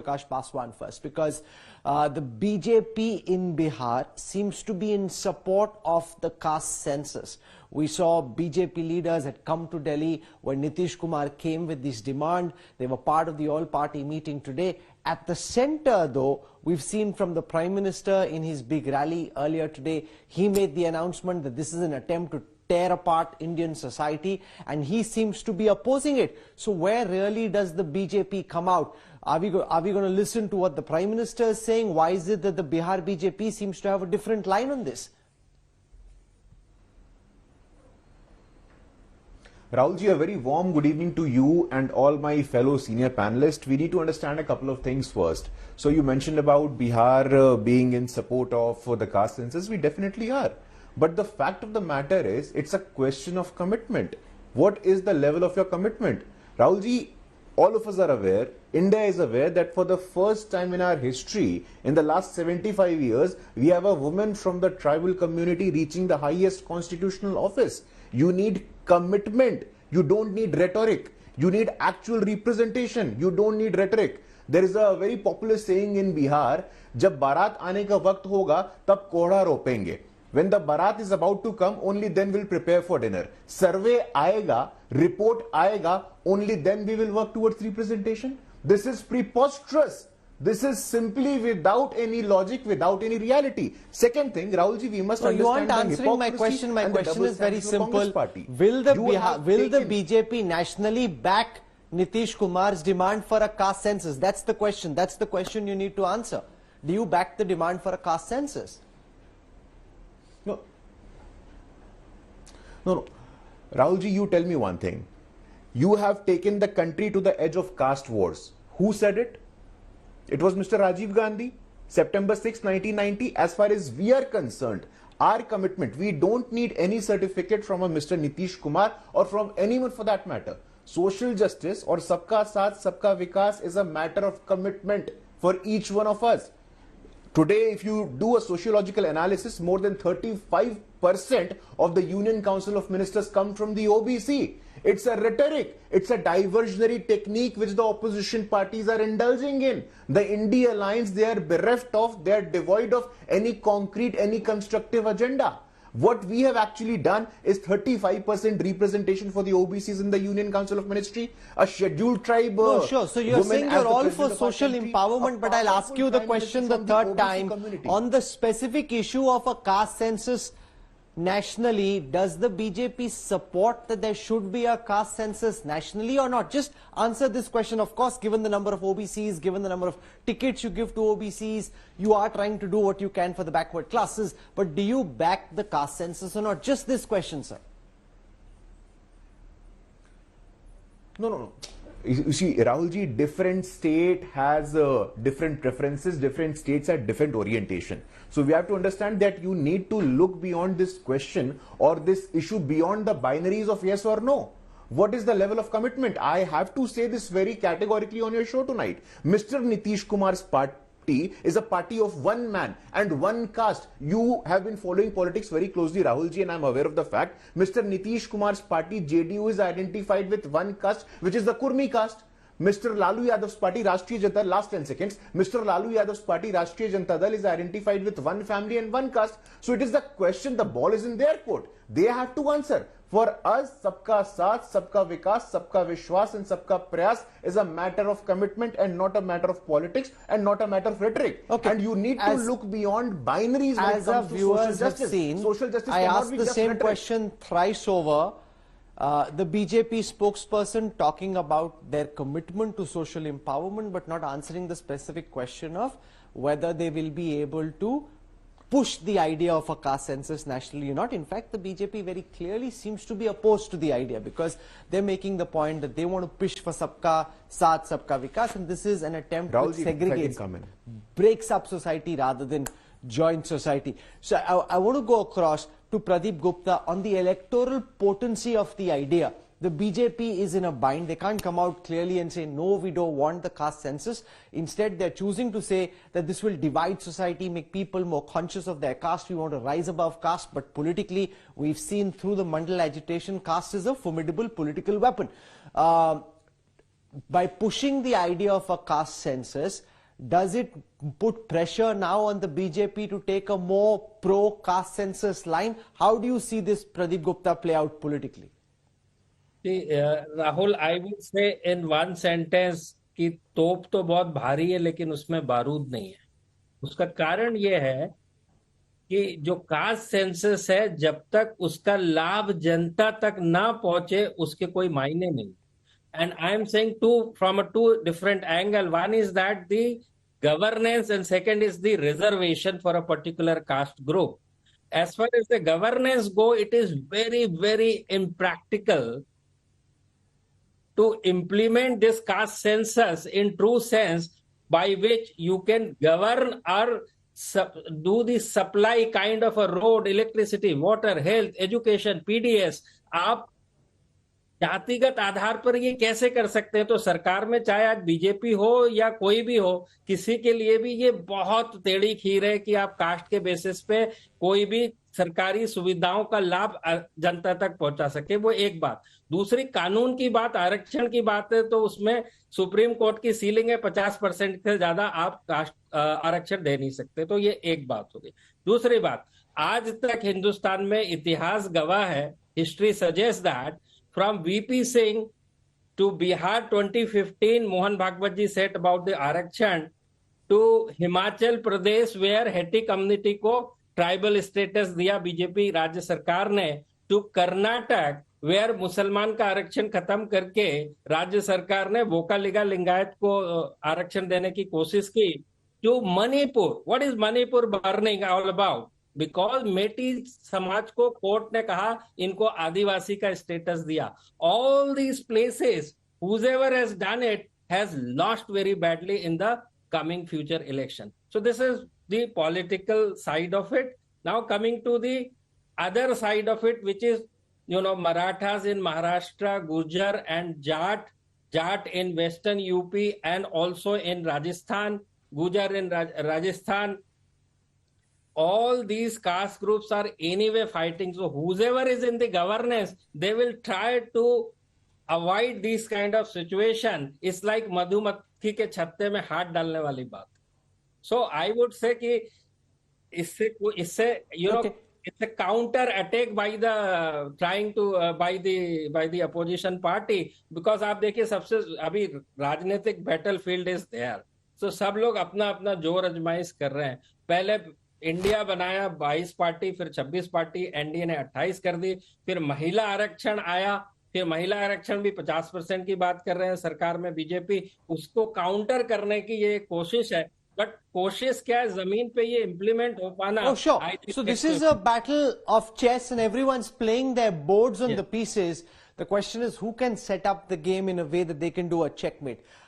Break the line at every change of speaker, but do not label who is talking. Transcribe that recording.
Prakash Paswan first, because the BJP in Bihar seems to be in support of the caste census. We saw BJP leaders had come to Delhi when Nitish Kumar came with this demand. They were part of the all-party meeting today. At the center, though, we've seen from the Prime Minister in his big rally earlier today, he made the announcement that this is an attempt to tear apart Indian society, and he seems to be opposing it. So where really does the BJP come out? Are we going to listen to what the Prime Minister is saying? Why is it that the Bihar BJP seems to have a different line on this?
Rahulji, a very warm good evening to you and all my fellow senior panelists. We need to understand a couple of things first. So you mentioned about Bihar being in support of the caste census. We definitely are. But the fact of the matter is, it's a question of commitment. What is the level of your commitment? Rahulji, all of us are aware, India is aware that for the first time in our history, in the last 75 years, we have a woman from the tribal community reaching the highest constitutional office. You need commitment. You don't need rhetoric. You need actual representation. You don't need rhetoric. There is a very popular saying in Bihar, जब बारात आने का वक्त होगा तब Korha रोपेंगे. When the barat is about to come, only then we'll prepare for dinner. Survey aayega, report aayega, only then we will work towards representation. This is preposterous. This is simply without any logic, without any reality. Second thing, Rahulji, we must understand.
You aren't answering my question. My question is very simple. Will the BJP nationally back Nitish Kumar's demand for a caste census? That's the question. That's the question you need to answer. Do you back the demand for a caste census?
No. Rahulji, you tell me one thing. You have taken the country to the edge of caste wars. Who said it? It was Mr. Rajiv Gandhi, September 6, 1990. As far as we are concerned, our commitment, we don't need any certificate from a Mr. Nitish Kumar or from anyone for that matter. Social justice or sabka saath, sabka vikas is a matter of commitment for each one of us. Today, if you do a sociological analysis, more than 35% of the Union Council of Ministers come from the OBC. It's a rhetoric. It's a diversionary technique which the opposition parties are indulging in. The India Alliance, they are bereft of, they are devoid of any concrete, any constructive agenda. What we have actually done is 35% representation for the OBCs in the Union Council of Ministry, a scheduled tribe.
No, sure. So you're saying you're all for social empowerment, but I'll ask you the question the third time. On the specific issue of a caste census nationally, does the BJP support that there should be a caste census nationally or not? Just answer this question. Of course, given the number of OBCs, given the number of tickets you give to OBCs, you are trying to do what you can for the backward classes. But do you back the caste census or not? Just this question, sir.
No. You see, Rahulji, different state has different preferences, different states have different orientation. So we have to understand that you need to look beyond this question or this issue beyond the binaries of yes or no. What is the level of commitment? I have to say this very categorically on your show tonight. Mr. Nitish Kumar's party is a party of one man and one caste. You have been following politics very closely, Rahulji, and I'm aware of the fact. Mr. Nitish Kumar's party, JDU, is identified with one caste, which is the Kurmi caste. Mr. Lalu Yadav's party, Rashtriya Janata, last 10 seconds. Mr. Lalu Yadav's party, Rashtriya Janata Dal, is identified with one family and one caste. So it is the question, the ball is in their court. They have to answer. For us, sabka saath, sabka vikas, sabka vishwas and sabka prayas is a matter of commitment and not a matter of politics and not a matter of rhetoric. Okay. And you need to look beyond binaries when it comes to social justice. Social justice
I
cannot
asked
be
the
just
same
rhetoric.
question thrice over. The BJP spokesperson talking about their commitment to social empowerment but not answering the specific question of whether they will be able to push the idea of a caste census nationally or not. In fact, the BJP very clearly seems to be opposed to the idea because they're making the point that they want to push for sabka saath, sabka vikas, and this is an attempt which segregates, breaks up society rather than join society. So I want to go across to Pradeep Gupta on the electoral potency of the idea. The BJP is in a bind. They can't come out clearly and say, no, we don't want the caste census. Instead, they're choosing to say that this will divide society, make people more conscious of their caste. We want to rise above caste. But politically, we've seen through the Mandal agitation, caste is a formidable political weapon. by pushing the idea of a caste census, does it put pressure now on the BJP to take a more pro-caste census line? How do you see this, Pradeep Gupta, play out politically?
See, Rahul, I would say in one sentence कि तोप तो बहुत भारी है लेकिन उसमें बारूद नहीं है. उसका कारण ये है कि जो कास्ट सेंसस है जब तक उसका लाभ जनता तक ना पहुंचे उसके कोई मायने नहीं. And I am saying from a two different angle. One is that the governance and second is the reservation for a particular caste group. As far as the governance go, it is very, very impractical to implement this caste census in true sense by which you can govern or do the supply kind of a road, electricity, water, health, education, PDS. आप जातिगत आधार पर ये कैसे कर सकते हैं? तो सरकार में चाहे आज बीजेपी हो या कोई भी हो, किसी के लिए भी ये बहुत टेढ़ी खीर है कि आप कास्ट के बेसिस पे कोई भी सरकारी सुविधाओं का लाभ जनता तक पहुंचा सके. वो एक बात. दूसरी, कानून की बात, आरक्षण की बात है तो उसमें सुप्रीम कोर्ट की सीलिंग है 50% से ज्यादा आप कास्ट आरक्षण दे नहीं सकते. तो ये एक बात होगी. दूसरी बात, आज तक हिंदुस्तान में इतिहास गवाह है, history suggest that from VP Singh to Bihar 2015, Mohan Bhagwat ji said about the Arakshan, to Himachal Pradesh where Heti community को ट्राइबल स्टेटस दिया बीजेपी राज्य सरकार ने, to कर्नाटक where मुसलमान का आरक्षण खत्म करके राज्य सरकार ने वोकालिगा लिंगायत को आरक्षण देने की कोशिश की, to Manipur. What is Manipur burning all about? Because Meitei समाज को कोर्ट ने कहा इनको आदिवासी का स्टेटस दिया. All these places whoever has done it has lost very badly in the coming future election. So this is the political side of it. Now coming to the other side of it, which is, Marathas in Maharashtra, Gurjar and Jat in Western UP and also in Rajasthan, Gurjar in Rajasthan. All these caste groups are anyway fighting. So whoever is in the governance, they will try to avoid this kind of situation. It's like मधुमक्खी के छत्ते में हाथ डालने वाली बात. So I would say कि इससे it's a counter attack by the trying to by the opposition party, because आप देखिए सबसे अभी राजनीतिक बैटलफील्ड इज देयर. So सब लोग अपना अपना जोर आजमाइश कर रहे हैं. पहले इंडिया बनाया 22 पार्टी, फिर 26 पार्टी, एनडीए ने 28 कर दी. फिर महिला आरक्षण आया, फिर महिला आरक्षण भी 50% की बात कर रहे हैं सरकार में बीजेपी. उसको काउंटर करने की ये कोशिश है, बट कोशिश क्या है, जमीन पे ये इम्प्लीमेंट हो पाना.
Oh, sure. So this is a battle of chess and everyone's playing their boards on the pieces. The question is who can set up the game in a way that they can do a checkmate.